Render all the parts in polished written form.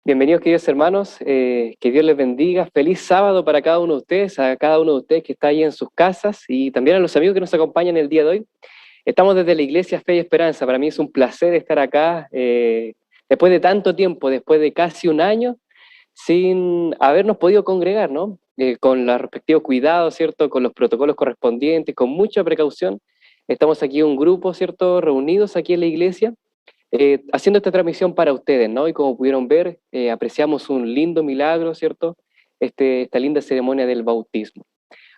Bienvenidos, queridos hermanos, que Dios les bendiga. Feliz sábado para cada uno de ustedes, a cada uno de ustedes que está ahí en sus casas y también a los amigos que nos acompañan el día de hoy. Estamos desde la Iglesia Fe y Esperanza. Para mí es un placer estar acá después de tanto tiempo, después de casi un año, sin habernos podido congregar, ¿no? Con los respectivos cuidados, ¿cierto? Con los protocolos correspondientes, con mucha precaución. Estamos aquí un grupo, ¿cierto? Reunidos aquí en la iglesia haciendo esta transmisión para ustedes, ¿no? Y como pudieron ver, apreciamos un lindo milagro, ¿cierto? Esta linda ceremonia del bautismo.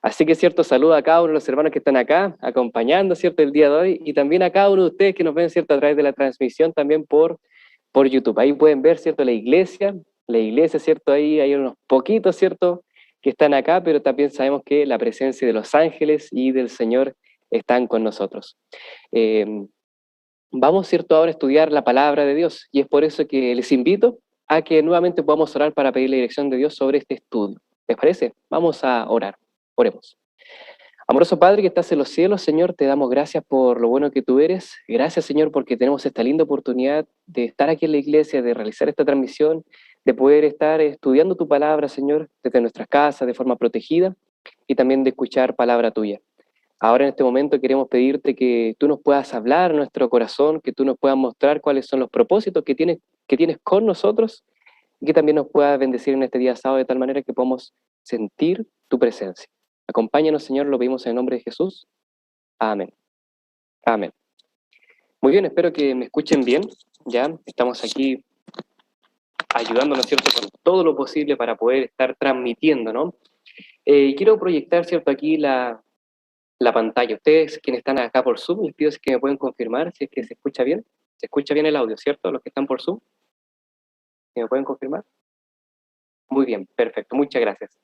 Así que, ¿cierto? Saludo a cada uno de los hermanos que están acá, acompañando, ¿cierto? El día de hoy, y también a cada uno de ustedes que nos ven, ¿cierto? A través de la transmisión también por YouTube. Ahí pueden ver, ¿cierto? La iglesia, ¿cierto? Ahí hay unos poquitos, ¿cierto? Que están acá, pero también sabemos que la presencia de los ángeles y del Señor están con nosotros. Eh, Vamos, ¿cierto?, ahora a estudiar la palabra de Dios, y es por eso que les invito a que nuevamente podamos orar para pedir la dirección de Dios sobre este estudio. ¿Les parece? Vamos a orar. Oremos. Amoroso Padre que estás en los cielos, Señor, te damos gracias por lo bueno que tú eres. Gracias, Señor, porque tenemos esta linda oportunidad de estar aquí en la iglesia, de realizar esta transmisión, de poder estar estudiando tu palabra, Señor, desde nuestras casas, de forma protegida, y también de escuchar palabra tuya. Ahora en este momento queremos pedirte que tú nos puedas hablar a nuestro corazón, que tú nos puedas mostrar cuáles son los propósitos que tienes con nosotros y que también nos puedas bendecir en este día sábado de tal manera que podamos sentir tu presencia. Acompáñanos, Señor, lo pedimos en el nombre de Jesús. Amén. Amén. Muy bien, espero que me escuchen bien. Ya estamos aquí ayudándonos, ¿cierto?, con todo lo posible para poder estar transmitiendo, ¿no? Quiero proyectar, ¿cierto?, aquí la pantalla. Ustedes, quienes están acá por Zoom, les pido que me pueden confirmar si es que se escucha bien. Se escucha bien el audio, ¿cierto? Los que están por Zoom, ¿que me pueden confirmar? Muy bien, perfecto, muchas gracias.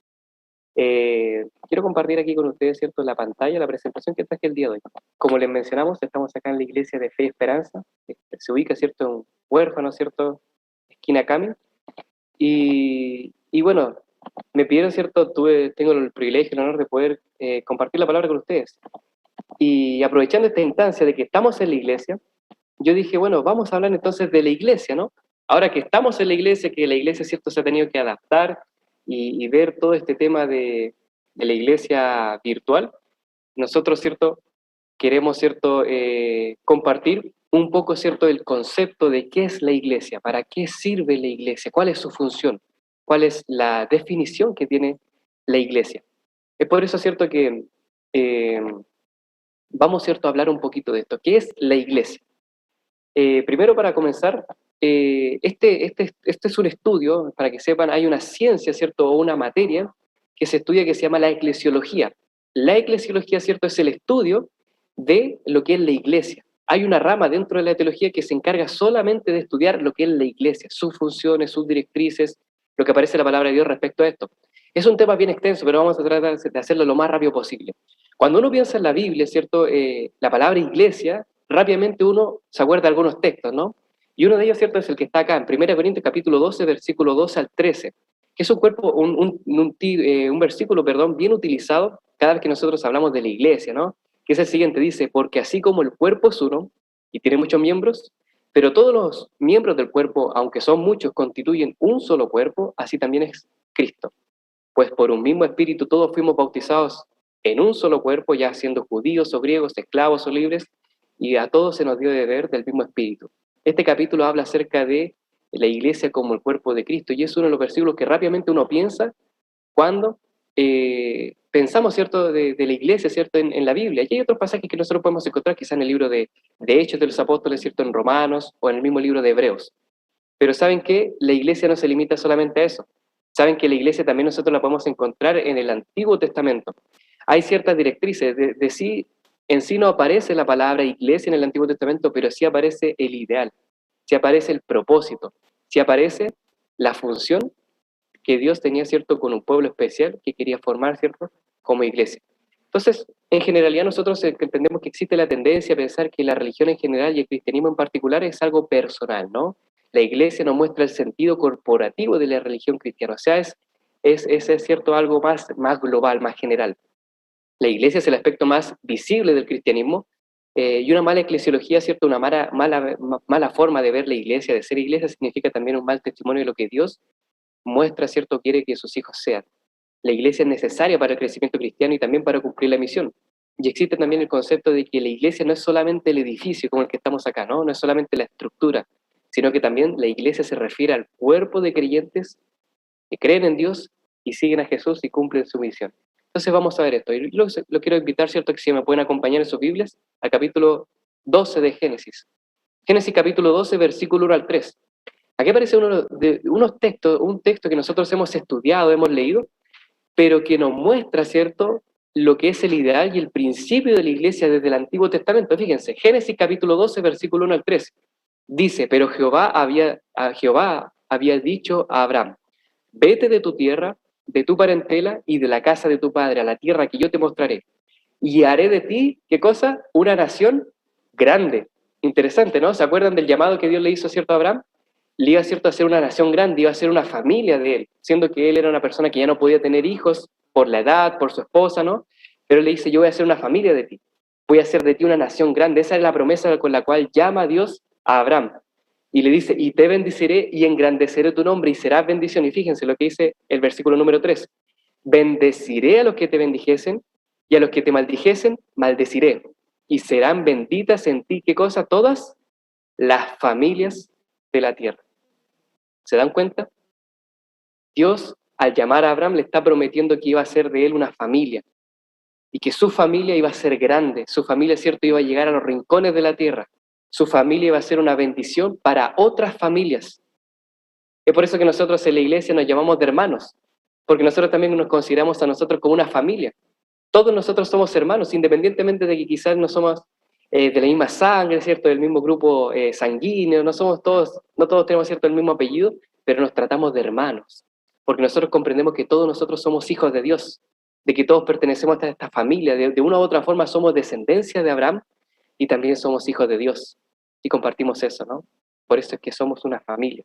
Quiero compartir aquí con ustedes, ¿cierto?, la pantalla, la presentación que traje el día de hoy. Como les mencionamos, estamos acá en la Iglesia de Fe y Esperanza. Se ubica, ¿cierto?, en un huérfano, ¿cierto?, esquina Cami. Y bueno, me pidieron, ¿cierto?, tengo el privilegio, el honor de poder compartir la palabra con ustedes. Y aprovechando esta instancia de que estamos en la iglesia, yo dije, bueno, vamos a hablar entonces de la iglesia, ¿no? Ahora que estamos en la iglesia, que la iglesia, ¿cierto?, se ha tenido que adaptar y ver todo este tema de la iglesia virtual, nosotros, ¿cierto?, queremos, ¿cierto?, compartir un poco, ¿cierto?, el concepto de qué es la iglesia, para qué sirve la iglesia, cuál es su función, cuál es la definición que tiene la iglesia. Es por eso, ¿cierto?, que eh, vamos, ¿cierto?, a hablar un poquito de esto. ¿Qué es la iglesia? Primero, para comenzar, este es un estudio, para que sepan, hay una ciencia, ¿cierto?, o una materia que se estudia que se llama la eclesiología. La eclesiología, ¿cierto?, es el estudio de lo que es la iglesia. Hay una rama dentro de la teología que se encarga solamente de estudiar lo que es la iglesia, sus funciones, sus directrices, lo que aparece en la palabra de Dios respecto a esto. Es un tema bien extenso, pero vamos a tratar de hacerlo lo más rápido posible. Cuando uno piensa en la Biblia, ¿cierto?, la palabra iglesia, rápidamente uno se acuerda de algunos textos, ¿no? Y uno de ellos, ¿cierto?, es el que está acá, en 1 Corintios capítulo 12, versículo 12 al 13, que es un versículo, perdón, bien utilizado cada vez que nosotros hablamos de la iglesia, ¿no? Que es el siguiente, dice, porque así como el cuerpo es uno y tiene muchos miembros, pero todos los miembros del cuerpo, aunque son muchos, constituyen un solo cuerpo, así también es Cristo. Pues por un mismo espíritu todos fuimos bautizados en un solo cuerpo, ya siendo judíos o griegos, esclavos o libres, y a todos se nos dio de beber del mismo espíritu. Este capítulo habla acerca de la iglesia como el cuerpo de Cristo, y es uno de los versículos que rápidamente uno piensa cuando pensamos, ¿cierto?, de la iglesia, ¿cierto?, en la Biblia. Y hay otros pasajes que nosotros podemos encontrar quizá en el libro de Hechos de los Apóstoles, ¿cierto?, en Romanos, o en el mismo libro de Hebreos. Pero ¿saben qué? La iglesia no se limita solamente a eso. Saben que la iglesia también nosotros la podemos encontrar en el Antiguo Testamento. Hay ciertas directrices, en sí no aparece la palabra iglesia en el Antiguo Testamento, pero sí aparece el ideal, sí aparece el propósito, sí aparece la función que Dios tenía, ¿cierto?, con un pueblo especial que quería formar, ¿cierto?, como iglesia. Entonces, en generalidad nosotros entendemos que existe la tendencia a pensar que la religión en general y el cristianismo en particular es algo personal, ¿no? La iglesia nos muestra el sentido corporativo de la religión cristiana, o sea, es cierto, algo más global, más general. La iglesia es el aspecto más visible del cristianismo, Y una mala eclesiología, ¿cierto? Una mala forma de ver la iglesia, de ser iglesia, significa también un mal testimonio de lo que Dios muestra, ¿cierto? Quiere que sus hijos sean. La iglesia es necesaria para el crecimiento cristiano y también para cumplir la misión. Y existe también el concepto de que la iglesia no es solamente el edificio como el que estamos acá, ¿no? No es solamente la estructura, sino que también la iglesia se refiere al cuerpo de creyentes que creen en Dios y siguen a Jesús y cumplen su misión. Entonces vamos a ver esto. Y lo quiero invitar, ¿cierto?, que si me pueden acompañar en sus Biblias, al capítulo 12 de Génesis. Génesis capítulo 12, versículo 1 al 3. Aquí aparece un texto que nosotros hemos estudiado, hemos leído, pero que nos muestra, ¿cierto?, lo que es el ideal y el principio de la iglesia desde el Antiguo Testamento. Fíjense, Génesis capítulo 12, versículo 1 al 3. Dice, pero Jehová había dicho a Abraham, vete de tu tierra, de tu parentela y de la casa de tu padre, a la tierra que yo te mostraré. Y haré de ti, ¿qué cosa? Una nación grande. Interesante, ¿no? ¿Se acuerdan del llamado que Dios le hizo, ¿cierto, a Abraham? Le iba, ¿cierto?, a ser una nación grande, iba a ser una familia de él, siendo que él era una persona que ya no podía tener hijos por la edad, por su esposa, ¿no? Pero él le dice, yo voy a hacer una familia de ti, voy a hacer de ti una nación grande. Esa es la promesa con la cual llama a Dios a Abraham. Y le dice, y te bendeciré y engrandeceré tu nombre y serás bendición. Y fíjense lo que dice el versículo número 3. Bendeciré a los que te bendijesen y a los que te maldijesen, maldeciré. Y serán benditas en ti, ¿qué cosa? Todas las familias de la tierra. ¿Se dan cuenta? Dios, al llamar a Abraham, le está prometiendo que iba a ser de él una familia y que su familia iba a ser grande, su familia, cierto, iba a llegar a los rincones de la tierra, su familia iba a ser una bendición para otras familias. Es por eso que nosotros en la iglesia nos llamamos de hermanos, porque nosotros también nos consideramos a nosotros como una familia. Todos nosotros somos hermanos, independientemente de que quizás no somos de la misma sangre, ¿cierto?, del mismo grupo sanguíneo, no todos tenemos, ¿cierto?, el mismo apellido, pero nos tratamos de hermanos, porque nosotros comprendemos que todos nosotros somos hijos de Dios, de que todos pertenecemos a esta familia, de una u otra forma somos descendencia de Abraham y también somos hijos de Dios, y compartimos eso, ¿no? Por eso es que somos una familia.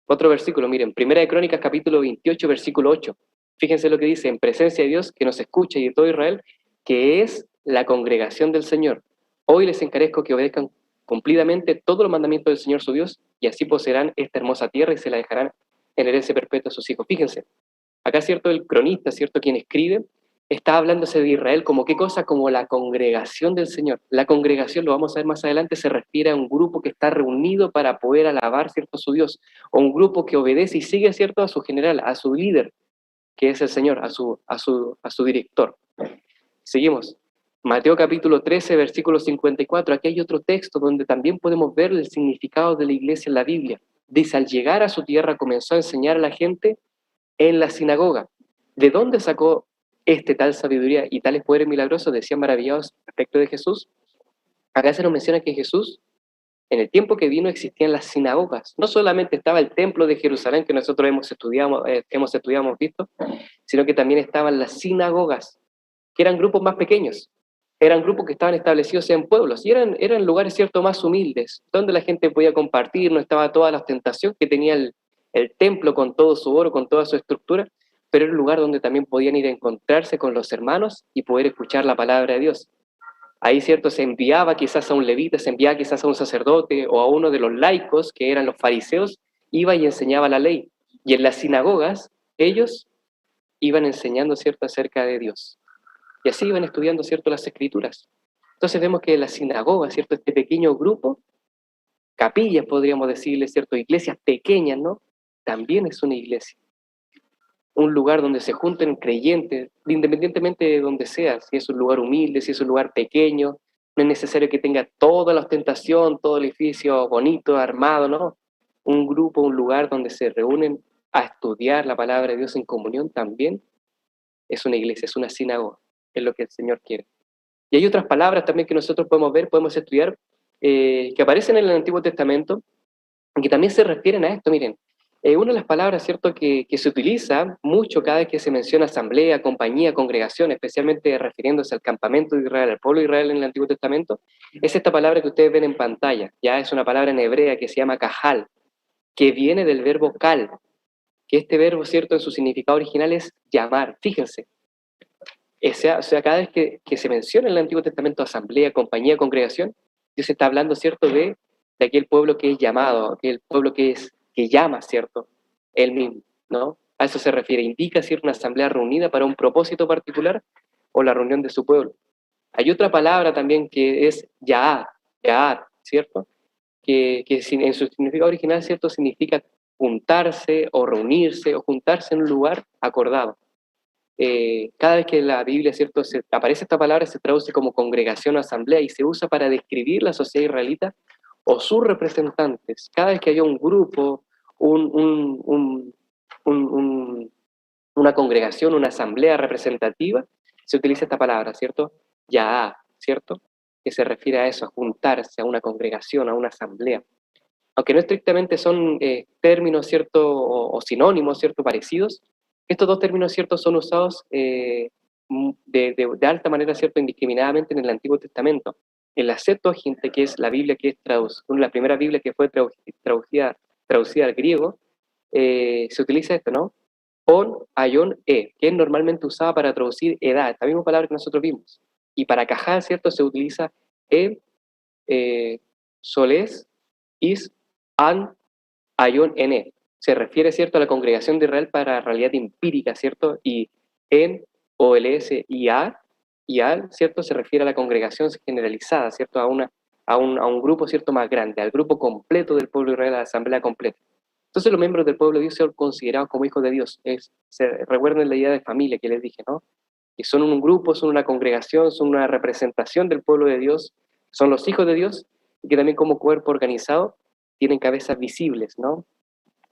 Otro versículo, miren, Primera de Crónicas capítulo 28, versículo 8. Fíjense lo que dice, en presencia de Dios que nos escucha y de todo Israel, que es la congregación del Señor. Hoy les encarezco que obedezcan cumplidamente todos los mandamientos del Señor su Dios, y así poseerán esta hermosa tierra y se la dejarán en herencia perpetua a sus hijos. Fíjense, acá, ¿cierto?, el cronista, ¿cierto?, quien escribe, está hablándose de Israel como qué cosa, como la congregación del Señor. La congregación, lo vamos a ver más adelante, se refiere a un grupo que está reunido para poder alabar, ¿cierto?, a su Dios, o un grupo que obedece y sigue, ¿cierto?, a su general, a su líder, que es el Señor, a su director. Seguimos. Mateo capítulo 13, versículo 54. Aquí hay otro texto donde también podemos ver el significado de la iglesia en la Biblia. Dice, al llegar a su tierra comenzó a enseñar a la gente en la sinagoga. ¿De dónde sacó tal sabiduría y tales poderes milagrosos? Decían maravillados respecto de Jesús. Acá se nos menciona que Jesús, en el tiempo que vino, existían las sinagogas. No solamente estaba el templo de Jerusalén, que nosotros hemos estudiado, hemos visto, sino que también estaban las sinagogas, que eran grupos más pequeños. Eran grupos que estaban establecidos en pueblos y eran lugares, cierto, más humildes, donde la gente podía compartir, no estaba toda la ostentación que tenía el templo con todo su oro, con toda su estructura, pero era un lugar donde también podían ir a encontrarse con los hermanos y poder escuchar la palabra de Dios. Ahí, cierto, se enviaba quizás a un levita, se enviaba quizás a un sacerdote o a uno de los laicos, que eran los fariseos, iba y enseñaba la ley. Y en las sinagogas, ellos iban enseñando, cierto, acerca de Dios. Y así iban estudiando, cierto, las escrituras. Entonces vemos que la sinagoga, cierto, este pequeño grupo, capillas podríamos decirle, cierto, iglesias pequeñas, ¿no? También es una iglesia. Un lugar donde se junten creyentes, independientemente de donde sea, si es un lugar humilde, si es un lugar pequeño, no es necesario que tenga toda la ostentación, todo el edificio bonito, armado, ¿no? Un grupo, un lugar donde se reúnen a estudiar la palabra de Dios en comunión también es una iglesia, es una sinagoga, es lo que el Señor quiere. Y hay otras palabras también que nosotros podemos ver, podemos estudiar, que aparecen en el Antiguo Testamento, y que también se refieren a esto. Miren, una de las palabras, ¿cierto?, que se utiliza mucho cada vez que se menciona asamblea, compañía, congregación, especialmente refiriéndose al campamento de Israel, al pueblo de Israel en el Antiguo Testamento, es esta palabra que ustedes ven en pantalla. Ya es una palabra en hebrea que se llama kahal, que viene del verbo kal, que este verbo, ¿cierto?, en su significado original es llamar. Fíjense, O sea, cada vez que se menciona en el Antiguo Testamento asamblea, compañía, congregación, Dios está hablando, ¿cierto?, de aquel pueblo que es llamado, aquel pueblo que llama, ¿cierto?, él mismo, ¿no? A eso se refiere, indica, ¿cierto?, una asamblea reunida para un propósito particular o la reunión de su pueblo. Hay otra palabra también que es Ya'ad, ¿cierto?, que en su significado original, ¿cierto?, significa juntarse o reunirse o juntarse en un lugar acordado. Cada vez que en la Biblia, ¿cierto?, aparece esta palabra, se traduce como congregación o asamblea y se usa para describir la sociedad israelita o sus representantes. Cada vez que había un grupo, un, un- un- una congregación, una asamblea representativa, se utiliza esta palabra, ¿cierto? Ya, ¿cierto? Que se refiere a eso, a juntarse, a una congregación, a una asamblea. Aunque no estrictamente son términos, ¿cierto? O sinónimos, ¿cierto? Parecidos, estos dos términos, ¿cierto? Son usados de alta manera, ¿cierto? Indiscriminadamente en el Antiguo Testamento. En la Septuaginta, que es la Biblia que es la primera Biblia que fue traducida al griego, se utiliza esto, ¿no? On, aion, que es normalmente usada para traducir edad, esta misma palabra que nosotros vimos. Y para cajar, ¿cierto? Se utiliza e, soles, is, an, aion, ene. Se refiere, ¿cierto?, a la congregación de Israel para realidad empírica, ¿cierto? Y en, ols, y al, ¿cierto?, se refiere a la congregación generalizada, ¿cierto?, a un grupo, ¿cierto?, más grande, al grupo completo del pueblo de Israel, a la asamblea completa. Entonces los miembros del pueblo de Dios son considerados como hijos de Dios. Recuerden la idea de familia que les dije, ¿no? Que son un grupo, son una congregación, son una representación del pueblo de Dios, son los hijos de Dios, y que también como cuerpo organizado tienen cabezas visibles, ¿no?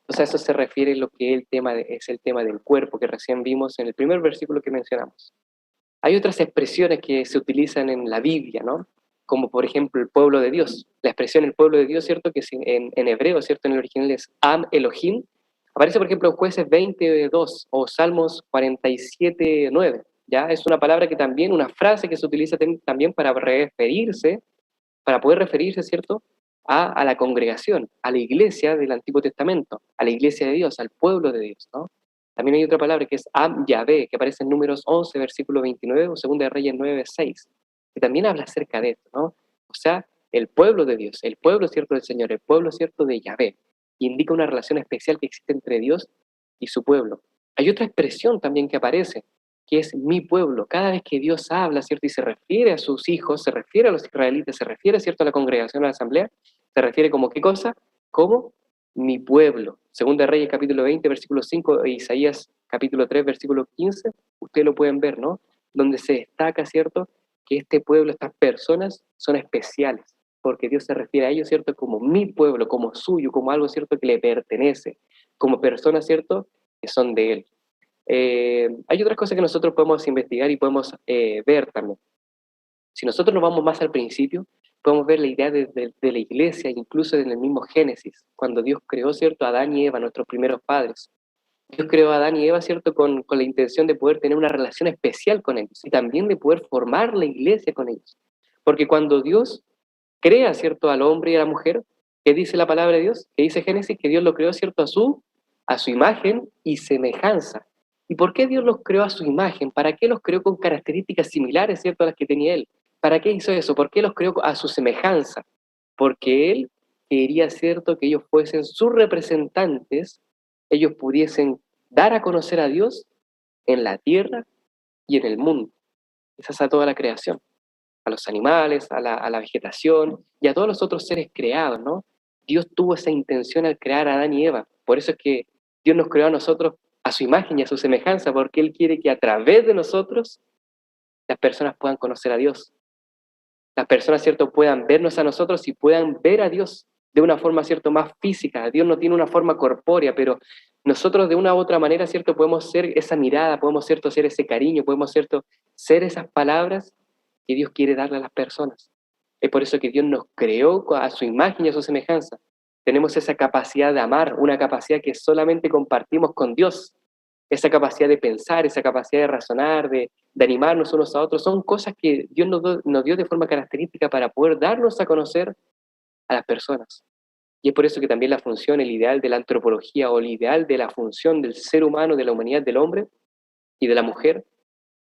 Entonces a eso se refiere lo que es el tema del cuerpo que recién vimos en el primer versículo que mencionamos. Hay otras expresiones que se utilizan en la Biblia, ¿no? Como por ejemplo el pueblo de Dios. La expresión el pueblo de Dios, ¿cierto? Que en hebreo, ¿cierto? En el original es Am Elohim. Aparece, por ejemplo, en Jueces 22 o Salmos 47:9. ¿Ya? Es una palabra que también, una frase que se utiliza también para referirse, para poder referirse, ¿cierto?, a la congregación, a la iglesia del Antiguo Testamento, a la iglesia de Dios, al pueblo de Dios, ¿no? También hay otra palabra que es Am Yahvé, que aparece en Números 11, versículo 29, o 2 de Reyes 9, 6, que también habla acerca de esto, ¿no? O sea, el pueblo de Dios, el pueblo cierto del Señor, el pueblo cierto de Yahvé, que indica una relación especial que existe entre Dios y su pueblo. Hay otra expresión también que aparece, que es mi pueblo. Cada vez que Dios habla, ¿cierto? Y se refiere a sus hijos, se refiere a los israelitas, se refiere, ¿cierto?, a la congregación, a la asamblea, se refiere como ¿qué cosa? Como mi pueblo. Segunda de Reyes capítulo 20, versículo 5, e Isaías capítulo 3, versículo 15, ustedes lo pueden ver, ¿no? Donde se destaca, ¿cierto?, que este pueblo, estas personas, son especiales, porque Dios se refiere a ellos, ¿cierto?, como mi pueblo, como suyo, como algo, ¿cierto?, que le pertenece, como personas, ¿cierto?, que son de Él. Hay otras cosas que nosotros podemos investigar y podemos ver también. Si nosotros nos vamos más al principio, podemos ver la idea de la iglesia, incluso en el mismo Génesis, cuando Dios creó, ¿cierto?, a Adán y Eva, nuestros primeros padres. Dios creó a Adán y Eva, ¿cierto?, con la intención de poder tener una relación especial con ellos y también de poder formar la iglesia con ellos. Porque cuando Dios crea, ¿cierto?, al hombre y a la mujer, ¿qué dice la palabra de Dios? Que dice Génesis que Dios lo creó, ¿cierto?, a su imagen y semejanza. ¿Y por qué Dios los creó a su imagen? ¿Para qué los creó con características similares, ¿cierto?, a las que tenía Él? ¿Para qué hizo eso? ¿Por qué los creó a su semejanza? Porque Él quería, ¿cierto?, que ellos fuesen sus representantes, ellos pudiesen dar a conocer a Dios en la tierra y en el mundo. Esa es a toda la creación, a los animales, a la vegetación y a todos los otros seres creados, ¿no? Dios tuvo esa intención al crear a Adán y Eva. Por eso es que Dios nos creó a nosotros a su imagen y a su semejanza, porque Él quiere que a través de nosotros las personas puedan conocer a Dios. Las personas, ¿cierto?, puedan vernos a nosotros y puedan ver a Dios de una forma, ¿cierto?, más física. Dios no tiene una forma corpórea, pero nosotros de una u otra manera, ¿cierto?, podemos ser esa mirada, podemos, ¿cierto?, ser ese cariño, podemos, ¿cierto?, ser esas palabras que Dios quiere darle a las personas. Es por eso que Dios nos creó a su imagen y a su semejanza. Tenemos esa capacidad de amar, una capacidad que solamente compartimos con Dios. Esa capacidad de pensar, esa capacidad de razonar, de animarnos unos a otros, son cosas que Dios nos dio de forma característica para poder darnos a conocer a las personas. Y es por eso que también la función, el ideal de la antropología o el ideal de la función del ser humano, de la humanidad, del hombre y de la mujer,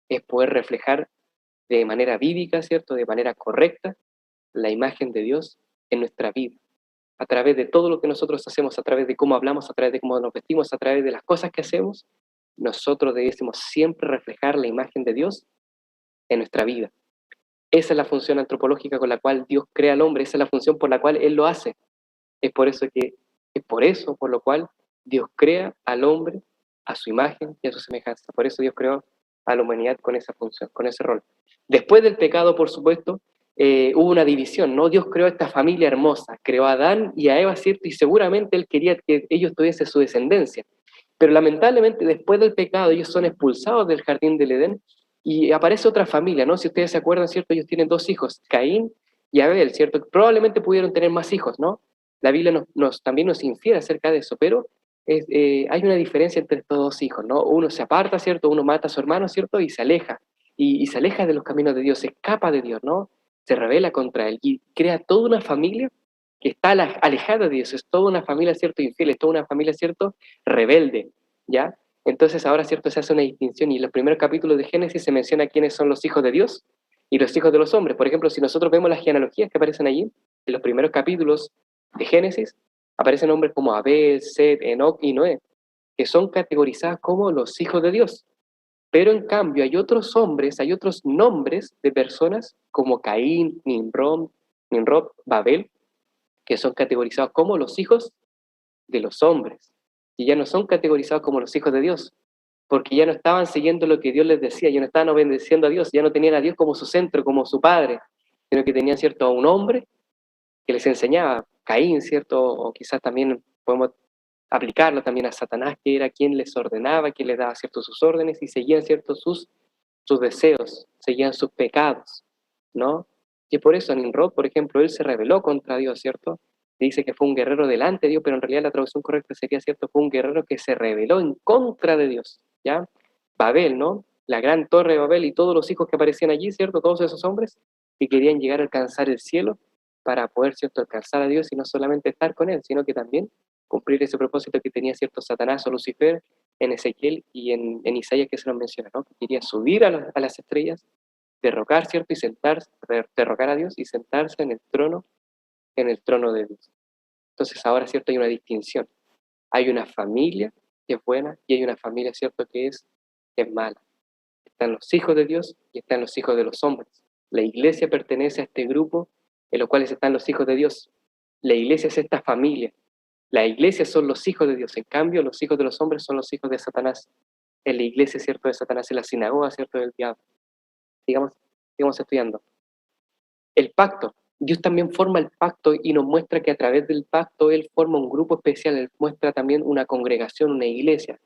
es poder reflejar de manera vívica, ¿cierto? De manera correcta, la imagen de Dios en nuestra vida, a través de todo lo que nosotros hacemos, a través de cómo hablamos, a través de cómo nos vestimos, a través de las cosas que hacemos, nosotros debemos siempre reflejar la imagen de Dios en nuestra vida. Esa es la función antropológica con la cual Dios crea al hombre, esa es la función por la cual Él lo hace. Es por lo cual Dios crea al hombre a su imagen y a su semejanza. Por eso Dios creó a la humanidad con esa función, con ese rol. Después del pecado, por supuesto, hubo una división, ¿no? Dios creó esta familia hermosa, creó a Adán y a Eva, ¿cierto? Y seguramente Él quería que ellos tuviesen su descendencia. Pero lamentablemente, después del pecado, ellos son expulsados del jardín del Edén y aparece otra familia, ¿no? Si ustedes se acuerdan, ¿cierto? Ellos tienen dos hijos, Caín y Abel, ¿cierto? Probablemente pudieron tener más hijos, ¿no? La Biblia también nos infiere acerca de eso, pero hay una diferencia entre estos dos hijos, ¿no? Uno se aparta, ¿cierto? Uno mata a su hermano, ¿cierto? Y se aleja, y se aleja de los caminos de Dios, se escapa de Dios, ¿no? Se rebela contra él y crea toda una familia que está alejada de Dios, es toda una familia, ¿cierto? Infiel, es toda una familia, ¿cierto? Rebelde, ¿ya? Entonces ahora, ¿cierto? Se hace una distinción y en los primeros capítulos de Génesis se menciona quiénes son los hijos de Dios y los hijos de los hombres. Por ejemplo, si nosotros vemos las genealogías que aparecen allí, en los primeros capítulos de Génesis, aparecen nombres como Abel, Set, Enoc y Noé, que son categorizados como los hijos de Dios. Pero en cambio hay otros hombres, hay otros nombres de personas como Caín, Nimrod, Babel, que son categorizados como los hijos de los hombres, y ya no son categorizados como los hijos de Dios, porque ya no estaban siguiendo lo que Dios les decía, ya no estaban obedeciendo a Dios, ya no tenían a Dios como su centro, como su padre, sino que tenían, ¿cierto?, a un hombre que les enseñaba, Caín, ¿cierto? O quizás también podemos aplicarlo también a Satanás, que era quien les ordenaba, quien les daba, ¿cierto?, sus órdenes y seguían, ¿cierto?, sus deseos, seguían sus pecados, ¿no? Y por eso Nimrod, por ejemplo, él se rebeló contra Dios, ¿cierto? Dice que fue un guerrero delante de Dios, pero en realidad la traducción correcta sería, ¿cierto? Fue un guerrero que se rebeló en contra de Dios, ¿ya? Babel, ¿no? La gran torre de Babel y todos los hijos que aparecían allí, ¿cierto? Todos esos hombres que querían llegar a alcanzar el cielo para poder, ¿cierto?, alcanzar a Dios y no solamente estar con Él, sino que también cumplir ese propósito que tenía, ¿cierto?, Satanás o Lucifer en Ezequiel y en Isaías, que se nos menciona, ¿no? Que quería subir a las estrellas, derrocar, ¿cierto? Y sentarse, derrocar a Dios y sentarse en el trono de Dios. Entonces ahora, ¿cierto? Hay una distinción. Hay una familia que es buena y hay una familia, ¿cierto?, que es mala. Están los hijos de Dios y están los hijos de los hombres. La iglesia pertenece a este grupo en los cuales están los hijos de Dios. La iglesia es esta familia. La iglesia son los hijos de Dios. En cambio, los hijos de los hombres son los hijos de Satanás. En la iglesia, ¿cierto?, de Satanás, en la sinagoga, ¿cierto?, del diablo. Sigamos, sigamos estudiando. El pacto. Dios también forma el pacto y nos muestra que a través del pacto Él forma un grupo especial, Él muestra también una congregación, una iglesia.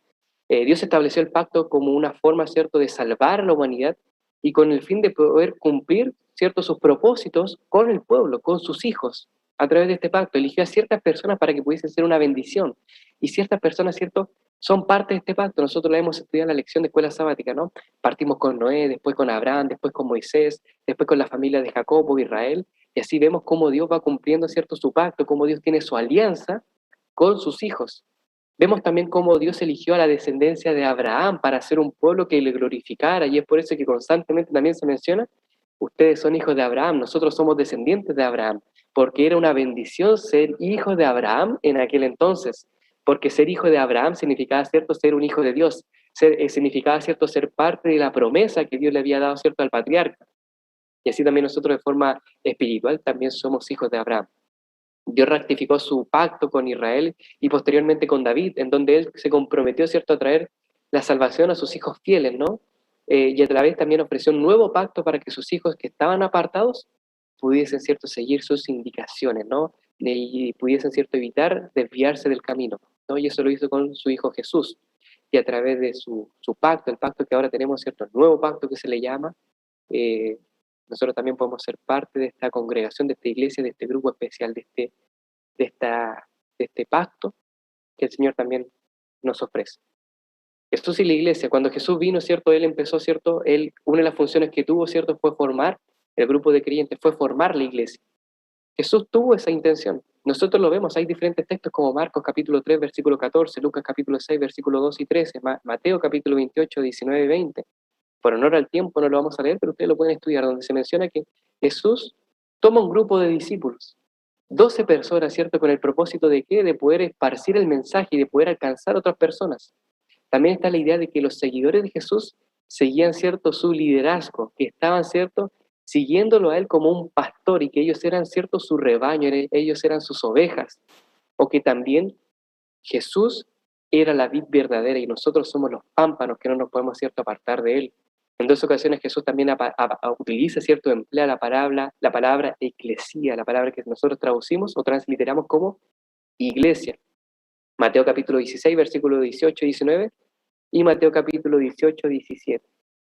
Dios estableció el pacto como una forma, ¿cierto?, de salvar a la humanidad y con el fin de poder cumplir, ¿cierto?, sus propósitos con el pueblo, con sus hijos. A través de este pacto eligió a ciertas personas para que pudiesen ser una bendición y ciertas personas, ¿cierto?, son parte de este pacto. Nosotros la hemos estudiado en la lección de escuela sabática, ¿no? Partimos con Noé, después con Abraham, después con Moisés, después con la familia de Jacobo, Israel, y así vemos cómo Dios va cumpliendo, ¿cierto?, su pacto, cómo Dios tiene su alianza con sus hijos. Vemos también cómo Dios eligió a la descendencia de Abraham para ser un pueblo que le glorificara, y es por eso que constantemente también se menciona, ustedes son hijos de Abraham, nosotros somos descendientes de Abraham, porque era una bendición ser hijo de Abraham en aquel entonces, porque ser hijo de Abraham significaba, ¿cierto?, ser un hijo de Dios, significaba, ¿cierto?, ser parte de la promesa que Dios le había dado, ¿cierto?, al patriarca, y así también nosotros de forma espiritual también somos hijos de Abraham. Dios ratificó su pacto con Israel y posteriormente con David, en donde él se comprometió, ¿cierto?, a traer la salvación a sus hijos fieles, ¿no? Y a través también ofreció un nuevo pacto para que sus hijos que estaban apartados pudiesen, ¿cierto?, seguir sus indicaciones, ¿no? Y pudiesen, ¿cierto?, evitar desviarse del camino, ¿no? Y eso lo hizo con su hijo Jesús. Y a través de su pacto, el pacto que ahora tenemos, ¿cierto?, el nuevo pacto que se le llama, eh, nosotros también podemos ser parte de esta congregación, de esta iglesia, de este grupo especial, de, esta, de este pacto que el Señor también nos ofrece. Jesús y la iglesia, cuando Jesús vino, ¿cierto? Él empezó, ¿cierto? Una de las funciones que tuvo, ¿cierto?, fue formar el grupo de creyentes, fue formar la iglesia. Jesús tuvo esa intención. Nosotros lo vemos, hay diferentes textos como Marcos capítulo 3, versículo 14, Lucas capítulo 6, versículo 2 y 13, Mateo capítulo 28, 19 y 20. por honor al tiempo no lo vamos a leer, pero ustedes lo pueden estudiar, donde se menciona que Jesús toma un grupo de discípulos, 12 personas, ¿cierto? ¿Con el propósito de qué? De poder esparcir el mensaje y de poder alcanzar a otras personas. También está la idea de que los seguidores de Jesús seguían, ¿cierto?, su liderazgo, que estaban, ¿cierto?, siguiéndolo a él como un pastor y que ellos eran, ¿cierto?, su rebaño, ellos eran sus ovejas, o que también Jesús era la vid verdadera y nosotros somos los pámpanos que no nos podemos, ¿cierto?, apartar de él. En dos ocasiones Jesús también utiliza, ¿cierto?, emplea la palabra eclesía, la palabra que nosotros traducimos o transliteramos como iglesia. Mateo capítulo 16, versículo 18 y 19, y Mateo capítulo 18, 17.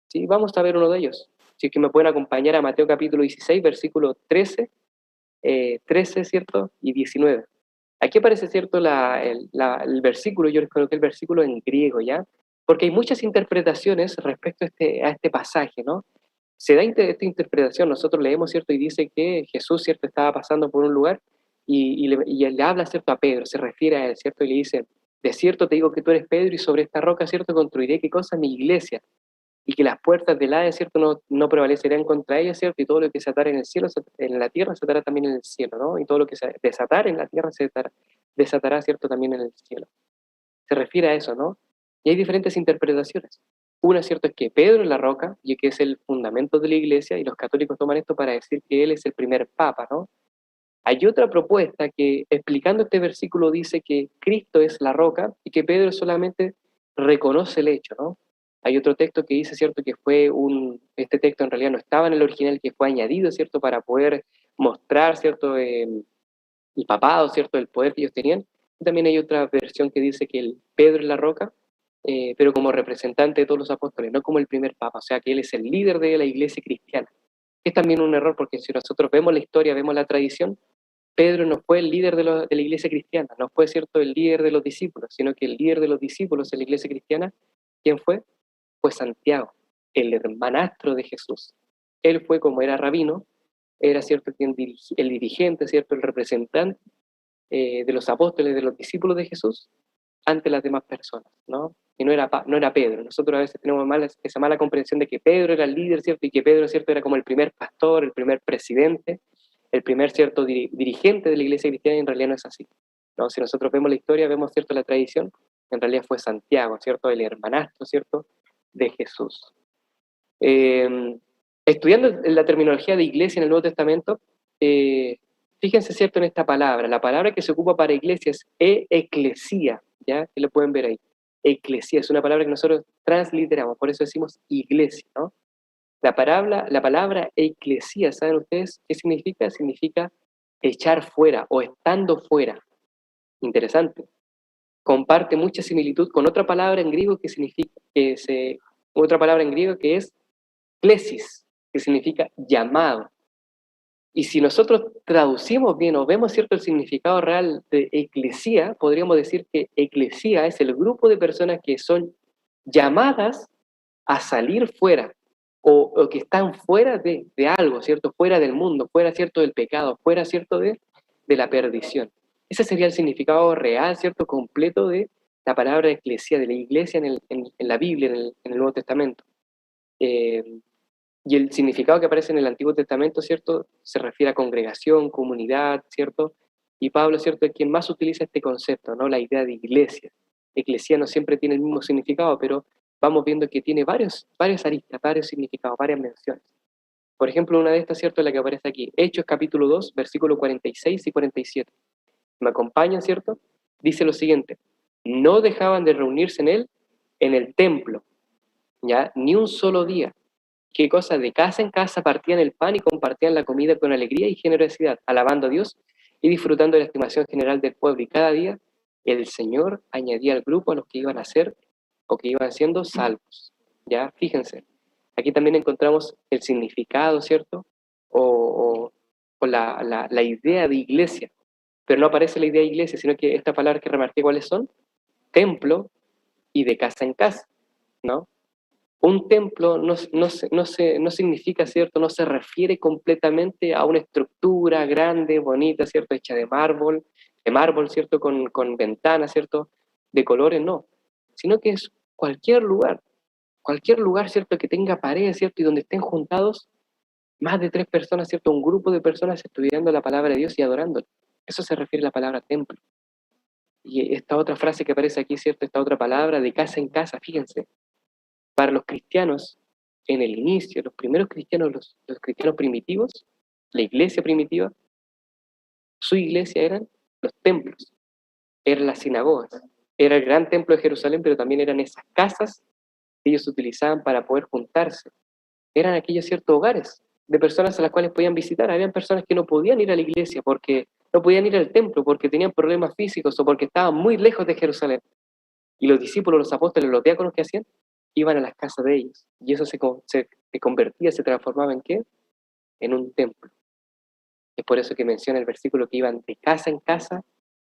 ¿Sí? Vamos a ver uno de ellos. Si es que me pueden acompañar a Mateo capítulo 16, versículo 13, ¿cierto? Y 19. Aquí aparece, ¿cierto? El versículo, yo les coloqué el versículo en griego, ¿ya? Porque hay muchas interpretaciones respecto a este pasaje, ¿no? Se da esta interpretación, nosotros leemos, ¿cierto? Y dice que Jesús, ¿cierto? Estaba pasando por un lugar y él le habla, ¿cierto? A Pedro, se refiere a él, ¿cierto? Y le dice, de cierto te digo que tú eres Pedro y sobre esta roca, ¿cierto? Construiré, ¿qué cosa? Mi iglesia. Y que las puertas del Hades, ¿cierto? No prevalecerán contra ella, ¿cierto? Y todo lo que se atara en el cielo, en la tierra, se atará también en el cielo, ¿no? Y todo lo que se desatar en la tierra se desatará, ¿cierto? También en el cielo. Se refiere a eso, ¿no? Y hay diferentes interpretaciones. Una, ¿cierto?, es que Pedro es la roca, y que es el fundamento de la iglesia, y los católicos toman esto para decir que él es el primer papa, ¿no? Hay otra propuesta que, explicando este versículo, dice que Cristo es la roca y que Pedro solamente reconoce el hecho, ¿no? Hay otro texto que dice, ¿cierto?, que este texto en realidad no estaba en el original, que fue añadido, ¿cierto?, para poder mostrar, ¿cierto?, el papado, ¿cierto?, el poder que ellos tenían. Y también hay otra versión que dice que Pedro es la roca, pero como representante de todos los apóstoles, no como el primer papa, o sea, que él es el líder de la iglesia cristiana. Es también un error porque si nosotros vemos la historia, vemos la tradición, Pedro no fue el líder de la iglesia cristiana, no fue, ¿cierto?, el líder de los discípulos, sino que el líder de los discípulos en la iglesia cristiana, ¿quién fue? Fue Santiago, el hermanastro de Jesús. Él fue, como era rabino, era, ¿cierto?, el dirigente, ¿cierto?, el representante de los apóstoles, de los discípulos de Jesús, ante las demás personas, ¿no? Y no era Pedro. Nosotros a veces tenemos esa mala comprensión de que Pedro era el líder, ¿cierto? Y que Pedro, ¿cierto?, era como el primer pastor, el primer presidente, el primer, ¿cierto?, dirigente de la iglesia cristiana, y en realidad no es así, ¿no? Si nosotros vemos la historia, vemos, ¿cierto?, la tradición, en realidad fue Santiago, ¿cierto?, el hermanastro, ¿cierto?, de Jesús. Eh, Estudiando la terminología de iglesia en el Nuevo Testamento, fíjense, ¿cierto?, en esta palabra. La palabra que se ocupa para iglesia es eclesía, ¿ya? Que lo pueden ver ahí. Eclesía es una palabra que nosotros transliteramos, por eso decimos iglesia, ¿no? La palabra eclesía, ¿saben ustedes qué significa? Significa echar fuera o estando fuera. Interesante. Comparte mucha similitud con otra palabra en griego otra palabra en griego que es klesis, que significa llamado. Y si nosotros traducimos bien o vemos, ¿cierto?, el significado real de eclesía, podríamos decir que eclesía es el grupo de personas que son llamadas a salir fuera o que están fuera de algo, ¿cierto? Fuera del mundo, fuera, ¿cierto?, del pecado, fuera, ¿cierto?, de la perdición. Ese sería el significado real, ¿cierto?, completo de la palabra eclesía, de la iglesia en la Biblia, en el Nuevo Testamento. Eh, y el significado que aparece en el Antiguo Testamento, ¿cierto?, se refiere a congregación, comunidad, ¿cierto? Y Pablo, ¿cierto?, es quien más utiliza este concepto, ¿no? La idea de iglesia. Eclesia no siempre tiene el mismo significado, pero vamos viendo que tiene varios aristas, varios significados, varias menciones. Por ejemplo, una de estas, ¿cierto?, es la que aparece aquí. Hechos capítulo 2, versículos 46 y 47. ¿Me acompañan, cierto? Dice lo siguiente: no dejaban de reunirse en el templo, ¿ya? Ni un solo día. ¿Qué cosa? De casa en casa partían el pan y compartían la comida con alegría y generosidad, alabando a Dios y disfrutando de la estimación general del pueblo. Y cada día el Señor añadía al grupo a los que iban a ser o que iban siendo salvos. Ya, fíjense, aquí también encontramos el significado, ¿cierto? O la idea de iglesia, pero no aparece la idea de iglesia, sino que estas palabras que remarqué, ¿cuáles son? Templo y de casa en casa, ¿no? Un templo no significa, ¿cierto? No se refiere completamente a una estructura grande, bonita, ¿cierto? Hecha de mármol, ¿cierto? Con ventanas, ¿cierto? De colores, no. Sino que es cualquier lugar cualquier lugar, ¿cierto?, que tenga paredes, ¿cierto?, y donde estén juntados más de 3 personas, ¿cierto?, un grupo de personas estudiando la palabra de Dios y adorándolo. Eso se refiere a la palabra templo. Y esta otra frase que aparece aquí, ¿cierto?, esta otra palabra de casa en casa, fíjense, para los cristianos, en el inicio, los primeros cristianos, los cristianos primitivos, la iglesia primitiva, su iglesia eran los templos, eran las sinagogas, era el gran templo de Jerusalén, pero también eran esas casas que ellos utilizaban para poder juntarse. Eran aquellos ciertos hogares de personas a las cuales podían visitar. Habían personas que no podían ir a la iglesia porque no podían ir al templo porque tenían problemas físicos o porque estaban muy lejos de Jerusalén. Y los discípulos, los apóstoles, los diáconos que hacían, iban a las casas de ellos. Y eso se convertía, se transformaba en ¿qué? En un templo. Es por eso que menciona el versículo que iban de casa en casa,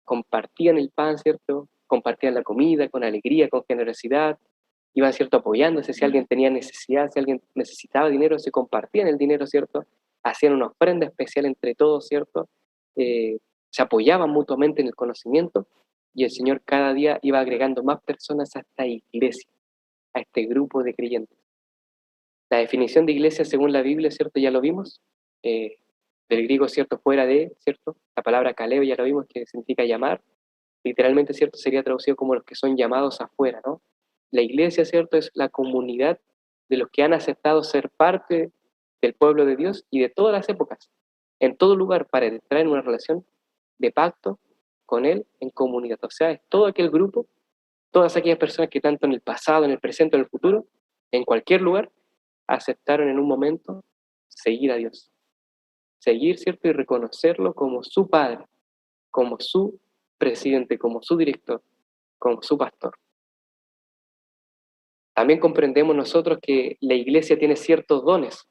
compartían el pan, ¿cierto? Compartían la comida con alegría, con generosidad, iban, ¿cierto?, apoyándose. Si alguien tenía necesidad, si alguien necesitaba dinero, se compartían el dinero, ¿cierto? Hacían una ofrenda especial entre todos, ¿cierto? Se apoyaban mutuamente en el conocimiento y el Señor cada día iba agregando más personas a esta iglesia, a este grupo de creyentes. La definición de iglesia según la Biblia, ¿cierto? Ya lo vimos, del griego, ¿cierto? Fuera de, ¿cierto? La palabra kaleo ya lo vimos, que significa llamar. Literalmente, ¿cierto? Sería traducido como los que son llamados afuera, ¿no? La iglesia, ¿cierto? Es la comunidad de los que han aceptado ser parte del pueblo de Dios y de todas las épocas, en todo lugar, para entrar en una relación de pacto con Él en comunidad. O sea, es todo aquel grupo, todas aquellas personas que tanto en el pasado, en el presente o en el futuro, en cualquier lugar, aceptaron en un momento seguir a Dios. Seguir, ¿cierto? Y reconocerlo como su Padre, como su presidente, como su director, como su pastor. También comprendemos nosotros que la iglesia tiene ciertos dones.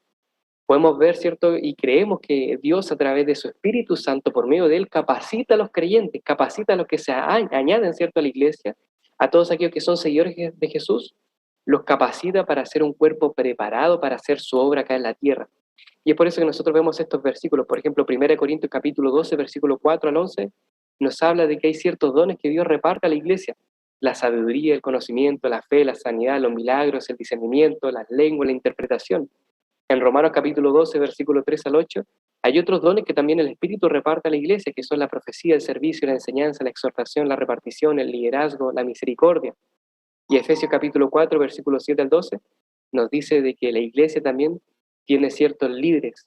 Podemos ver, ¿cierto? Y creemos que Dios, a través de su Espíritu Santo, por medio de Él, capacita a los creyentes, capacita a los que se añaden, ¿cierto?, a la iglesia, a todos aquellos que son seguidores de Jesús, los capacita para ser un cuerpo preparado para hacer su obra acá en la tierra. Y es por eso que nosotros vemos estos versículos. Por ejemplo, 1 Corintios capítulo 12, versículo 4 al 11, nos habla de que hay ciertos dones que Dios reparte a la iglesia. La sabiduría, el conocimiento, la fe, la sanidad, los milagros, el discernimiento, las lenguas, la interpretación. En Romanos capítulo 12, versículo 3 al 8, hay otros dones que también el Espíritu reparte a la iglesia, que son la profecía, el servicio, la enseñanza, la exhortación, la repartición, el liderazgo, la misericordia. Y Efesios capítulo 4, versículo 7 al 12, nos dice de que la iglesia también tiene ciertos líderes.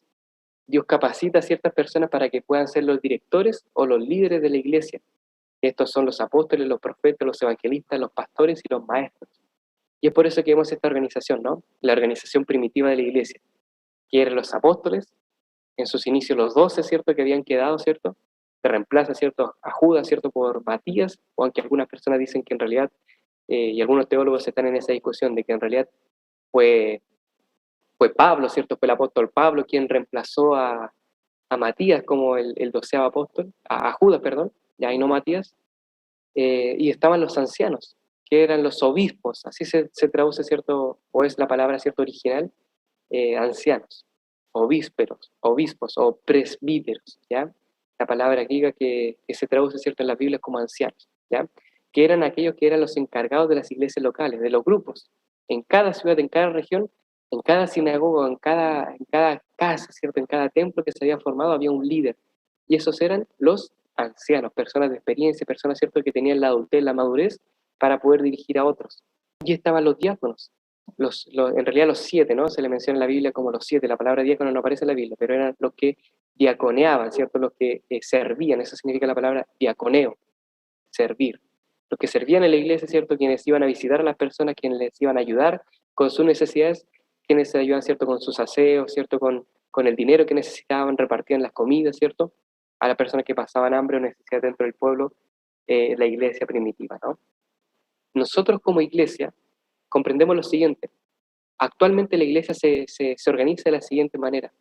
Dios capacita a ciertas personas para que puedan ser los directores o los líderes de la iglesia. Estos son los apóstoles, los profetas, los evangelistas, los pastores y los maestros. Y es por eso que vemos esta organización, ¿no? La organización primitiva de la iglesia, que eran los apóstoles, en sus inicios los 12, ¿cierto?, que habían quedado, ¿cierto? Se reemplaza, ¿cierto?, a Judas, ¿cierto?, por Matías, o aunque algunas personas dicen que en realidad, y algunos teólogos están en esa discusión, de que en realidad fue Pablo, ¿cierto? Fue el apóstol Pablo quien reemplazó a Matías como el 12º apóstol, a Judas, perdón, ya y no Matías, y estaban los ancianos, que eran los obispos, así se traduce, ¿cierto? O es la palabra, ¿cierto?, original, ancianos, obísperos, obispos o presbíteros, ¿ya? La palabra griega que se traduce, ¿cierto?, en las Biblias como ancianos, ¿ya? Que eran aquellos que eran los encargados de las iglesias locales, de los grupos, en cada ciudad, en cada región, en cada sinagoga, en cada casa, ¿cierto?, en cada templo que se había formado había un líder, y esos eran los ancianos, personas de experiencia, personas, ¿cierto?, que tenían la adultez, la madurez para poder dirigir a otros. Y estaban los diáconos, en realidad los 7, ¿no? Se le menciona en la Biblia como los 7, la palabra diácono no aparece en la Biblia, pero eran los que diaconeaban, ¿cierto? Los que servían, eso significa la palabra diaconeo, servir. Los que servían en la iglesia, ¿cierto? Quienes iban a visitar a las personas, quienes les iban a ayudar con sus necesidades, quienes se ayudan, ¿cierto?, con sus aseos, ¿cierto?, con el dinero que necesitaban, repartían las comidas, ¿cierto?, a las personas que pasaban hambre o necesidad dentro del pueblo, la iglesia primitiva, ¿no? Nosotros como iglesia comprendemos lo siguiente. Actualmente la iglesia se organiza de la siguiente manera.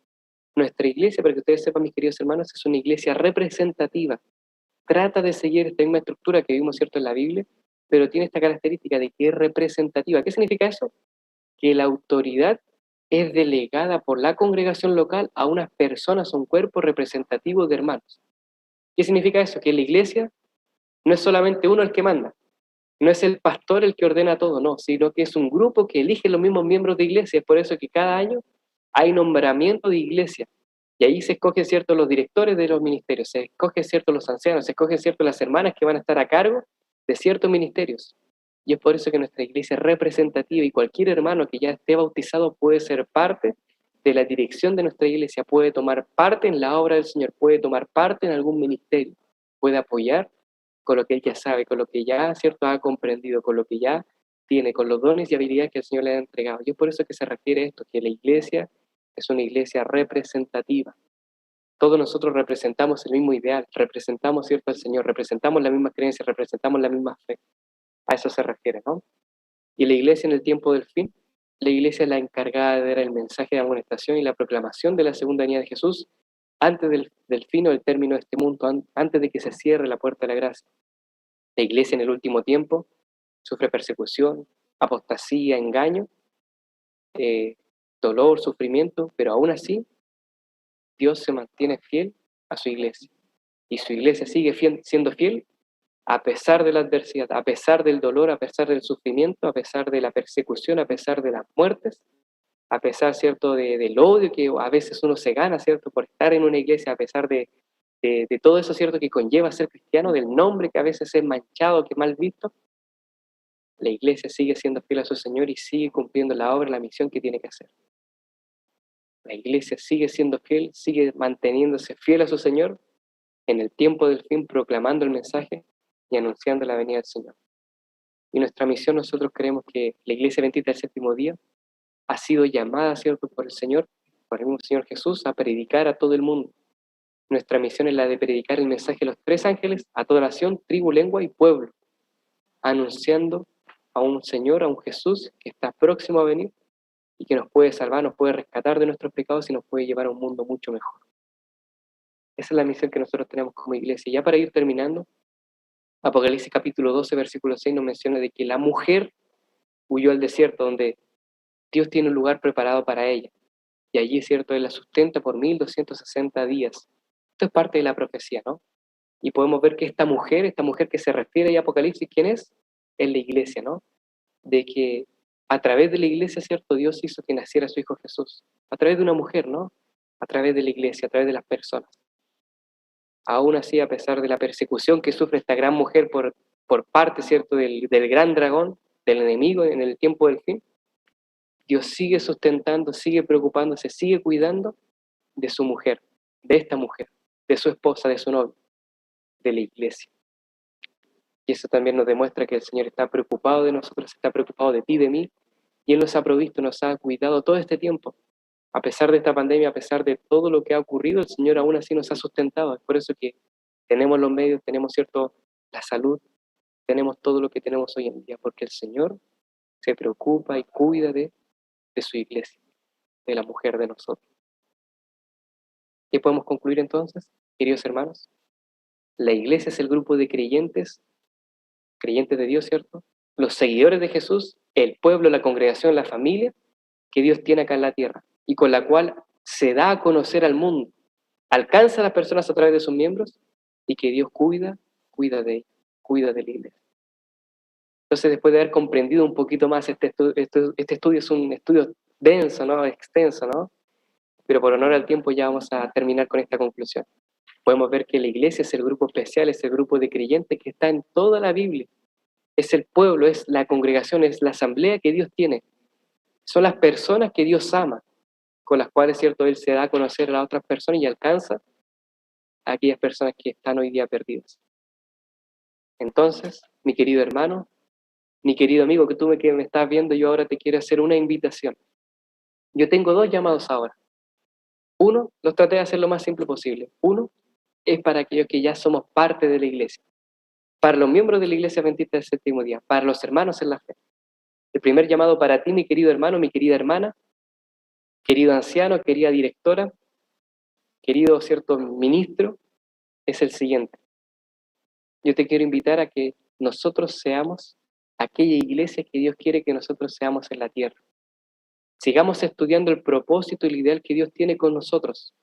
Nuestra iglesia, para que ustedes sepan, mis queridos hermanos, es una iglesia representativa. Trata de seguir esta misma estructura que vimos, ¿cierto?, en la Biblia, pero tiene esta característica de que es representativa. ¿Qué significa eso? Que la autoridad es delegada por la congregación local a unas personas, a un cuerpo representativo de hermanos. ¿Qué significa eso? Que en la iglesia no es solamente uno el que manda, No es el pastor el que ordena todo, no, sino que es un grupo que elige los mismos miembros de iglesia. Es por eso que cada año hay nombramiento de iglesia. Y ahí se escogen, ¿cierto?, los directores de los ministerios, se escogen, ¿cierto?, los ancianos, se escogen, ¿cierto?, las hermanas que van a estar a cargo de ciertos ministerios. Y es por eso que nuestra iglesia es representativa y cualquier hermano que ya esté bautizado puede ser parte de la dirección de nuestra iglesia, puede tomar parte en la obra del Señor, puede tomar parte en algún ministerio, puede apoyar con lo que él ya sabe, con lo que ya, ¿cierto?, ha comprendido, con lo que ya tiene, con los dones y habilidades que el Señor le ha entregado. Y es por eso que se refiere a esto, que la iglesia es una iglesia representativa. Todos nosotros representamos el mismo ideal, representamos, ¿cierto?, al Señor, representamos la misma creencia, representamos la misma fe. A eso se refiere, ¿no? Y la iglesia en el tiempo del fin, la iglesia es la encargada de dar el mensaje de amonestación y la proclamación de la segunda venida de Jesús antes del fin o del término de este mundo, antes de que se cierre la puerta de la gracia. La iglesia en el último tiempo sufre persecución, apostasía, engaño, eh, dolor, sufrimiento, pero aún así Dios se mantiene fiel a su iglesia. Y su iglesia sigue siendo fiel a pesar de la adversidad, a pesar del dolor, a pesar del sufrimiento, a pesar de la persecución, a pesar de las muertes, a pesar, ¿cierto?, del odio que a veces uno se gana, ¿cierto?, por estar en una iglesia, a pesar de todo eso, ¿cierto?, que conlleva ser cristiano, del nombre que a veces es manchado, que es mal visto. La iglesia sigue siendo fiel a su Señor y sigue cumpliendo la obra, la misión que tiene que hacer. La iglesia sigue siendo fiel, sigue manteniéndose fiel a su Señor en el tiempo del fin, proclamando el mensaje y anunciando la venida del Señor. Y nuestra misión, nosotros creemos que la iglesia bendita del séptimo día ha sido llamada, ¿cierto?, por el Señor, por el mismo Señor Jesús, a predicar a todo el mundo. Nuestra misión es la de predicar el mensaje de los tres ángeles a toda nación, tribu, lengua y pueblo, anunciando a un Señor, a un Jesús que está próximo a venir y que nos puede salvar, nos puede rescatar de nuestros pecados y nos puede llevar a un mundo mucho mejor. Esa es la misión que nosotros tenemos como iglesia. Y ya para ir terminando, Apocalipsis capítulo 12, versículo 6 nos menciona de que la mujer huyó al desierto donde Dios tiene un lugar preparado para ella. Y allí, cierto, Él la sustenta por 1260 días. Esto es parte de la profecía, ¿no? Y podemos ver que esta mujer que se refiere a Apocalipsis, ¿quién es? Es la iglesia, ¿no? De que a través de la iglesia, cierto, Dios hizo que naciera su Hijo Jesús. A través de una mujer, ¿no? A través de la iglesia, a través de las personas. Aún así, a pesar de la persecución que sufre esta gran mujer por parte, cierto, del gran dragón, del enemigo en el tiempo del fin, Dios sigue sustentando, sigue preocupándose, sigue cuidando de su mujer, de esta mujer, de su esposa, de su novio, de la iglesia. Y eso también nos demuestra que el Señor está preocupado de nosotros, está preocupado de ti, de mí, y Él nos ha provisto, nos ha cuidado todo este tiempo. A pesar de esta pandemia, a pesar de todo lo que ha ocurrido, el Señor aún así nos ha sustentado. Es por eso que tenemos los medios, tenemos, cierto, la salud, tenemos todo lo que tenemos hoy en día, porque el Señor se preocupa y cuida de su iglesia, de la mujer de nosotros. ¿Qué podemos concluir entonces, queridos hermanos? La iglesia es el grupo de creyentes, creyentes de Dios, ¿cierto? Los seguidores de Jesús, el pueblo, la congregación, la familia que Dios tiene acá en la tierra y con la cual se da a conocer al mundo, alcanza a las personas a través de sus miembros y que Dios cuida de ellos, cuida de la iglesia. Entonces, después de haber comprendido un poquito más este estudio es un estudio denso, ¿no? Extenso, ¿no? Pero por honor al tiempo ya vamos a terminar con esta conclusión. Podemos ver que la iglesia es el grupo especial, es el grupo de creyentes que está en toda la Biblia. Es el pueblo, es la congregación, es la asamblea que Dios tiene. Son las personas que Dios ama, con las cuales, cierto, Él se da a conocer a las otras personas y alcanza a aquellas personas que están hoy día perdidas. Entonces, mi querido hermano, mi querido amigo que me estás viendo, yo ahora te quiero hacer una invitación. Yo tengo dos llamados ahora. Uno, los traté de hacer lo más simple posible. Uno es para aquellos que ya somos parte de la iglesia, para los miembros de la iglesia adventista del séptimo día, para los hermanos en la fe. El primer llamado para ti, mi querido hermano, mi querida hermana, querido anciano, querida directora, querido, cierto, ministro, es el siguiente. Yo te quiero invitar a que nosotros seamos aquella iglesia que Dios quiere que nosotros seamos en la tierra. Sigamos estudiando el propósito y el ideal que Dios tiene con nosotros.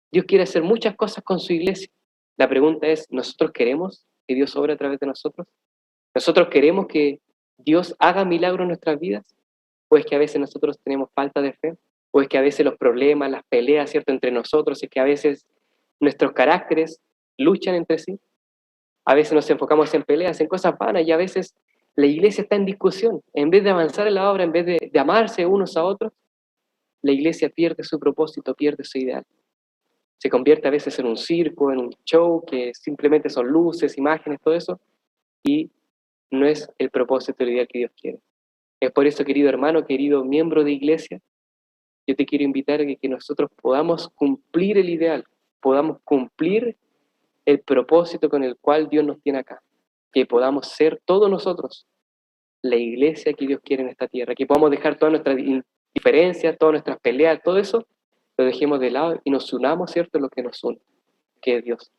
Dios quiere hacer muchas cosas con su iglesia. La pregunta es, ¿nosotros queremos que Dios obre a través de nosotros? ¿Nosotros queremos que Dios haga milagros en nuestras vidas? ¿O es que a veces nosotros tenemos falta de fe? ¿O es que a veces los problemas, las peleas, ¿cierto?, entre nosotros, es que a veces nuestros caracteres luchan entre sí? A veces nos enfocamos en peleas, en cosas vanas, y a veces la iglesia está en discusión. En vez de avanzar en la obra, en vez de amarse unos a otros, la iglesia pierde su propósito, pierde su ideal. Se convierte a veces en un circo, en un show, que simplemente son luces, imágenes, todo eso, y no es el propósito, el ideal que Dios quiere. Es por eso, querido hermano, querido miembro de iglesia, yo te quiero invitar a que nosotros podamos cumplir el ideal, podamos cumplir el propósito con el cual Dios nos tiene acá, que podamos ser todos nosotros la iglesia que Dios quiere en esta tierra, que podamos dejar todas nuestras diferencias, todas nuestras peleas, todo eso, lo dejemos de lado y nos unamos, ¿cierto?, en lo que nos une, que es Dios.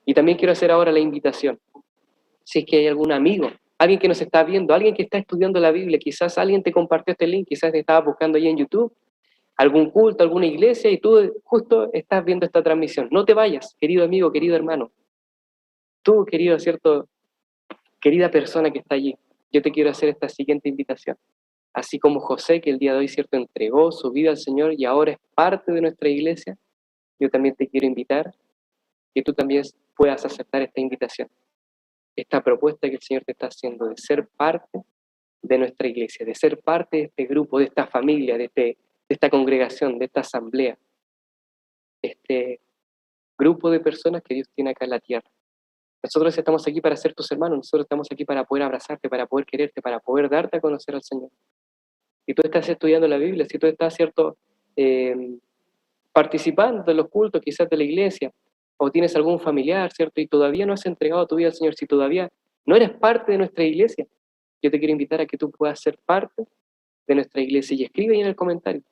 Y también quiero hacer ahora la invitación, si es que hay algún amigo, alguien que nos está viendo, alguien que está estudiando la Biblia, quizás alguien te compartió este link, quizás te estaba buscando ahí en YouTube, algún culto, alguna iglesia, y tú justo estás viendo esta transmisión. No te vayas, querido amigo, querido hermano. Tú, querido, ¿cierto?, querida persona que está allí, yo te quiero hacer esta siguiente invitación. Así como José, que el día de hoy, ¿cierto?, entregó su vida al Señor y ahora es parte de nuestra iglesia, yo también te quiero invitar que tú también puedas aceptar esta invitación, esta propuesta que el Señor te está haciendo de ser parte de nuestra iglesia, de ser parte de este grupo, de esta familia, de esta congregación, de esta asamblea, de este grupo de personas que Dios tiene acá en la tierra. Nosotros estamos aquí para ser tus hermanos, nosotros estamos aquí para poder abrazarte, para poder quererte, para poder darte a conocer al Señor. Si tú estás estudiando la Biblia, si tú estás, ¿cierto?, participando de los cultos quizás de la iglesia, o tienes algún familiar, ¿cierto?, y todavía no has entregado tu vida al Señor, si todavía no eres parte de nuestra iglesia, yo te quiero invitar a que tú puedas ser parte de nuestra iglesia y escribe ahí en el comentario.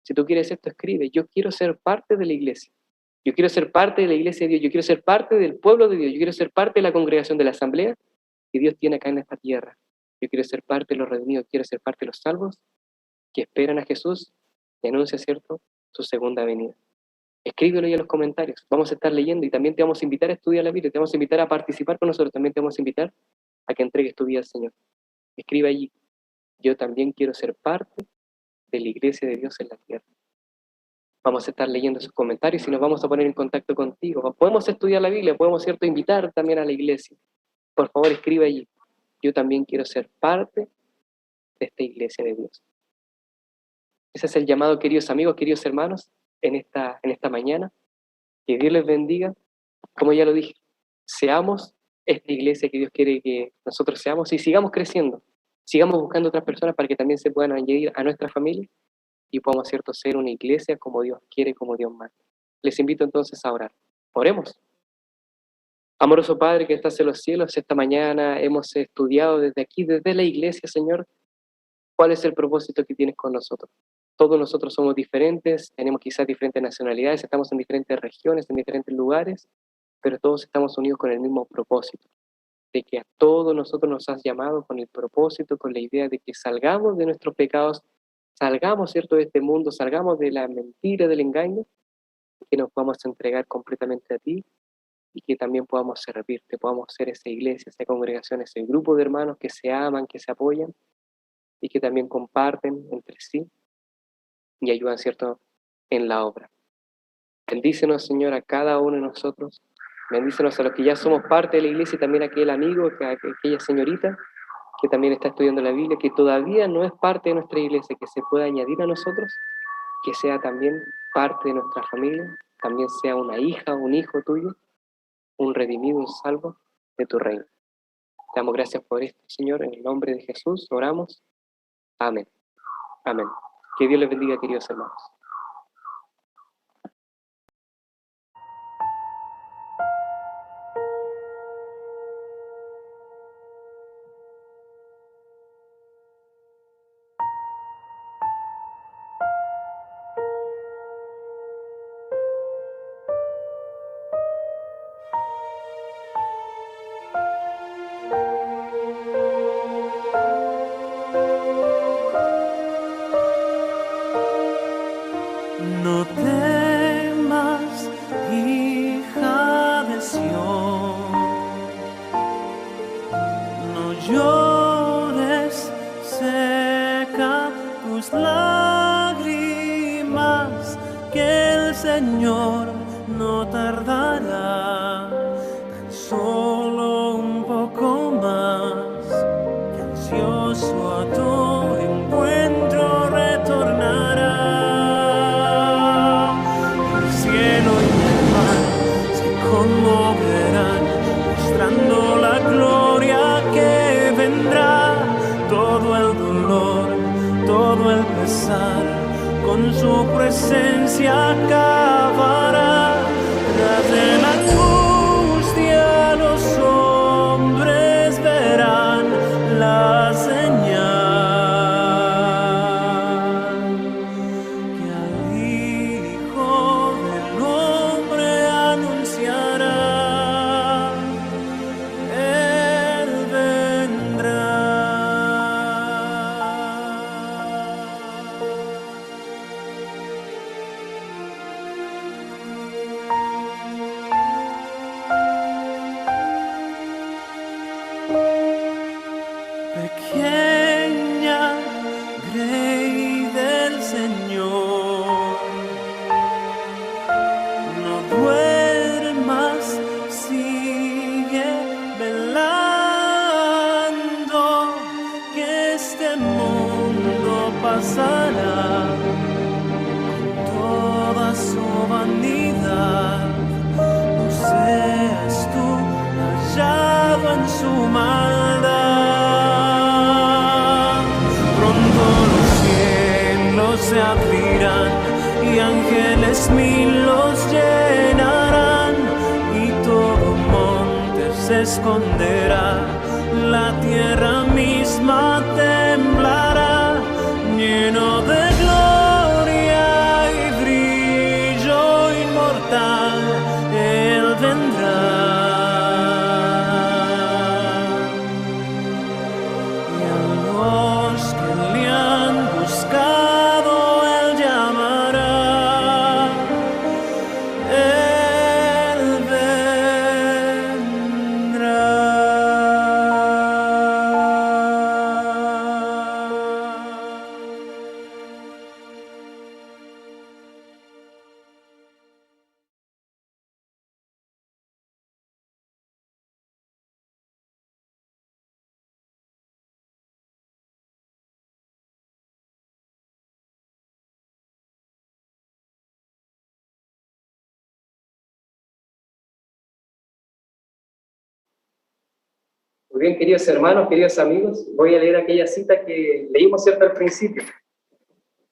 Si tú quieres esto, escribe, yo quiero ser parte de la iglesia. Yo quiero ser parte de la iglesia de Dios, yo quiero ser parte del pueblo de Dios, yo quiero ser parte de la congregación de la asamblea que Dios tiene acá en esta tierra. Yo quiero ser parte de los redimidos, quiero ser parte de los salvos que esperan a Jesús y anuncia, ¿cierto?, su segunda venida. Escríbelo ahí en los comentarios, vamos a estar leyendo y también te vamos a invitar a estudiar la Biblia, te vamos a invitar a participar con nosotros, también te vamos a invitar a que entregues tu vida al Señor. Escribe allí, yo también quiero ser parte de la iglesia de Dios en la tierra. Vamos a estar leyendo sus comentarios y nos vamos a poner en contacto contigo. Podemos estudiar la Biblia, podemos, ¿cierto?, invitar también a la iglesia. Por favor, escribe allí, yo también quiero ser parte de esta iglesia de Dios. Ese es el llamado, queridos amigos, queridos hermanos, en esta mañana. Que Dios les bendiga. Como ya lo dije, seamos esta iglesia que Dios quiere que nosotros seamos y sigamos creciendo. Sigamos buscando otras personas para que también se puedan añadir a nuestra familia y podamos, ¿cierto?, ser una iglesia como Dios quiere, como Dios manda. Les invito entonces a orar. Oremos. Amoroso Padre que estás en los cielos, esta mañana hemos estudiado desde aquí, desde la iglesia, Señor, cuál es el propósito que tienes con nosotros. Todos nosotros somos diferentes, tenemos quizás diferentes nacionalidades, estamos en diferentes regiones, en diferentes lugares, pero todos estamos unidos con el mismo propósito, de que a todos nosotros nos has llamado con el propósito, con la idea de que salgamos de nuestros pecados, salgamos, ¿cierto?, de este mundo, salgamos de la mentira, del engaño, que nos podamos entregar completamente a ti y que también podamos servirte, podamos ser esa iglesia, esa congregación, ese grupo de hermanos que se aman, que se apoyan y que también comparten entre sí y ayudan, ¿cierto?, en la obra. Bendícenos, Señor, a cada uno de nosotros. Bendícenos a los que ya somos parte de la iglesia y también a aquel amigo, a aquella señorita que también está estudiando la Biblia, que todavía no es parte de nuestra iglesia, que se pueda añadir a nosotros, que sea también parte de nuestra familia, también sea una hija, un hijo tuyo, un redimido, un salvo de tu reino. Te damos gracias por esto, Señor, en el nombre de Jesús oramos. Amén. Amén. Que Dios les bendiga, queridos hermanos. llores, seca tus lágrimas, que el Señor no tardará, tan solo un poco más, que ansioso a tu encuentro retornará. El cielo y el mar se conmoverán, mostrando la gloria que vendrá. Todo el dolor, todo el pesar, con su presencia acabará. Tras de la angustia los hombres verán la señal que al Hijo del Hombre anunciará. Él vendrá. Pequeña grey del Señor, no duermas, sigue velando, que este mundo pasará con toda su vanidad. No seas tú hallado en su maldad. Pronto los cielos se abrirán y ángeles mil los llenarán, y todo monte se esconderá, la tierra misma temblará, lleno de gloria y brillo inmortal. Él vendrá. Y a los que le han buscado, Él llamará. Él vendrá. Muy bien, queridos hermanos, queridos amigos, voy a leer aquella cita que leímos, ¿cierto?, al principio,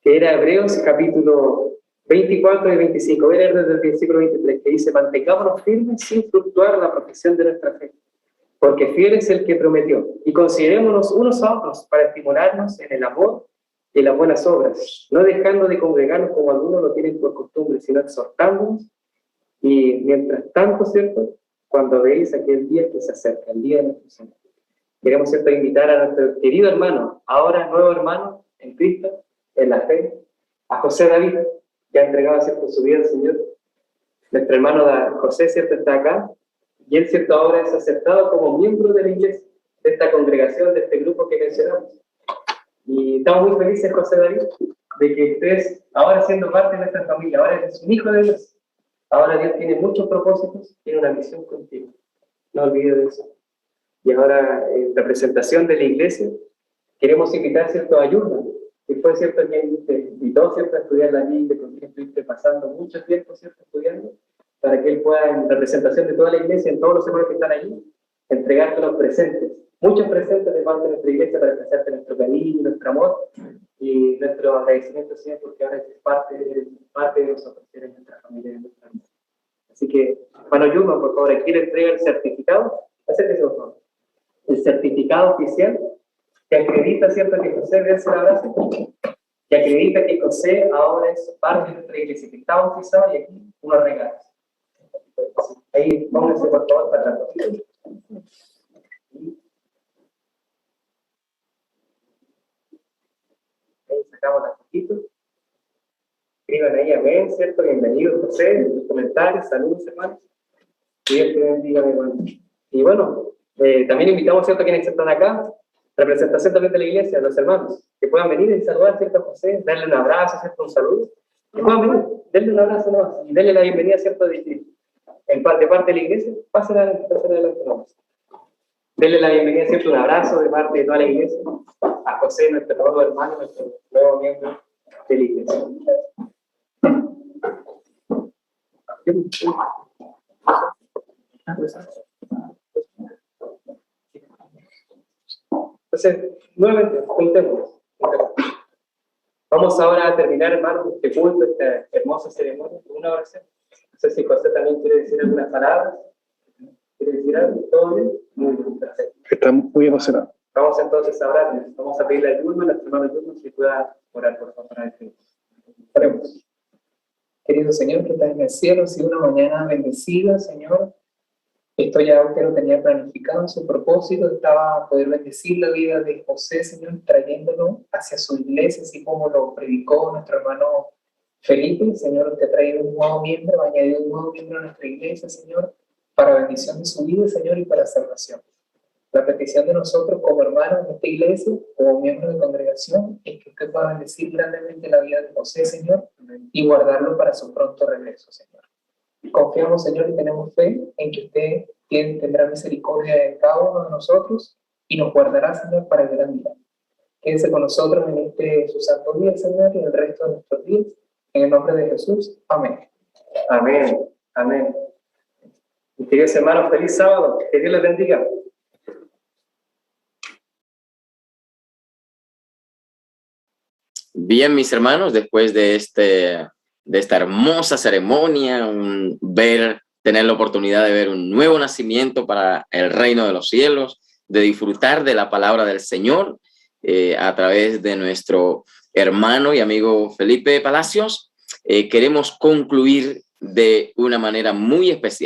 que era Hebreos capítulo 24 y 25. Voy a leer desde el versículo 23, que dice: mantengámonos firmes sin fluctuar la profesión de nuestra fe, porque fiel es el que prometió, y considerémonos unos a otros para estimularnos en el amor y en las buenas obras, no dejando de congregarnos como algunos lo tienen por costumbre, sino exhortándonos, y mientras tanto, ¿cierto?, cuando veis aquel día que se acerca, el día de nuestro Señor. Queremos, ¿cierto?, invitar a nuestro querido hermano, ahora nuevo hermano en Cristo, en la fe, a José David, que ha entregado, ¿cierto?, su vida al Señor. Nuestro hermano José, ¿cierto?, está acá, y él, ¿cierto?, ahora es aceptado como miembro de la iglesia, de esta congregación, de este grupo que mencionamos. Y estamos muy felices, José David, de que estés ahora siendo parte de nuestra familia. Ahora eres un hijo de Dios. Ahora Dios tiene muchos propósitos, tiene una misión contigo. No olvides de eso. Y ahora, en representación de la iglesia, queremos invitar, ¿cierto?, a Yurna, que fue, ¿cierto?, quien te invitó, ¿cierto?, a estudiar la Biblia, con quien estuviste pasando mucho tiempo, ¿cierto?, estudiando, para que él pueda, en representación de toda la iglesia, en todos los hermanos que están allí, entregarte los presentes, muchos presentes de parte de nuestra iglesia, para expresarte nuestro cariño, nuestro amor y nuestro agradecimiento, Señor, porque ahora es parte de nosotros, eres nuestra familia, de nuestra vida. Así que, hermano Yurma, por favor, aquí le entrega el certificado. Acérquese, por favor. El certificado oficial que acredita, ¿cierto?, que José debe hacer el abrazo, que acredita que José ahora es parte de nuestra iglesia, que está bautizado, y aquí unos regalos. Ahí, pónganse, por favor, para atrás. Ahí sacamos las fotitos. Escriban ahí amén, ¿cierto? Bienvenido, José, en los comentarios, saludos, hermanos. Que Dios te bendiga, mi hermano. Y bueno, También invitamos, ¿cierto?, a quienes están acá, representación también de la iglesia, los hermanos, que puedan venir y saludar, ¿cierto?, a José, darle un abrazo, ¿cierto?, un saludo, que puedan venir, denle un abrazo nomás, y denle la bienvenida, ¿cierto?, de parte de la iglesia, pasen adelante nomás. Denle la bienvenida, ¿cierto?, un abrazo de parte de toda la iglesia, a José, nuestro nuevo hermano, nuestro nuevo miembro de la iglesia. Entonces, nuevamente, juntémonos. Vamos ahora a terminar, hermanos, este culto, esta hermosa ceremonia, con una oración. No sé si José también quiere decir algunas palabras. ¿Quiere decir algo? ¿Todo bien? Muy bien, perfecto. Está muy emocionado. Vamos entonces a orar. Vamos a pedirle a Yulma, a nuestro hermano Yulma, si pueda orar, por favor, para el fin. Oremos. Querido Señor, que estás en el cielo, ha sido una mañana bendecida, Señor. Esto ya usted lo tenía planificado en su propósito, estaba a poder bendecir la vida de José, Señor, trayéndolo hacia su iglesia, así como lo predicó nuestro hermano Felipe. Señor, usted ha traído un nuevo miembro, ha añadido un nuevo miembro a nuestra iglesia, Señor, para bendición de su vida, Señor, y para salvación. La petición de nosotros como hermanos de esta iglesia, como miembros de congregación, es que usted pueda bendecir grandemente la vida de José, Señor, y guardarlo para su pronto regreso, Señor. Confiamos, Señor, y tenemos fe en que usted tendrá misericordia de cada uno de nosotros y nos guardará, Señor, para el gran día. Quédese con nosotros en su santo día, Señor, y el resto de nuestros días. En el nombre de Jesús. Amén. Amén. Amén. Mis queridos hermanos, feliz sábado. Que Dios les bendiga. Bien, mis hermanos, después de esta hermosa ceremonia, tener la oportunidad de ver un nuevo nacimiento para el reino de los cielos, de disfrutar de la palabra del Señor a través de nuestro hermano y amigo Felipe Palacios, queremos concluir de una manera muy especial.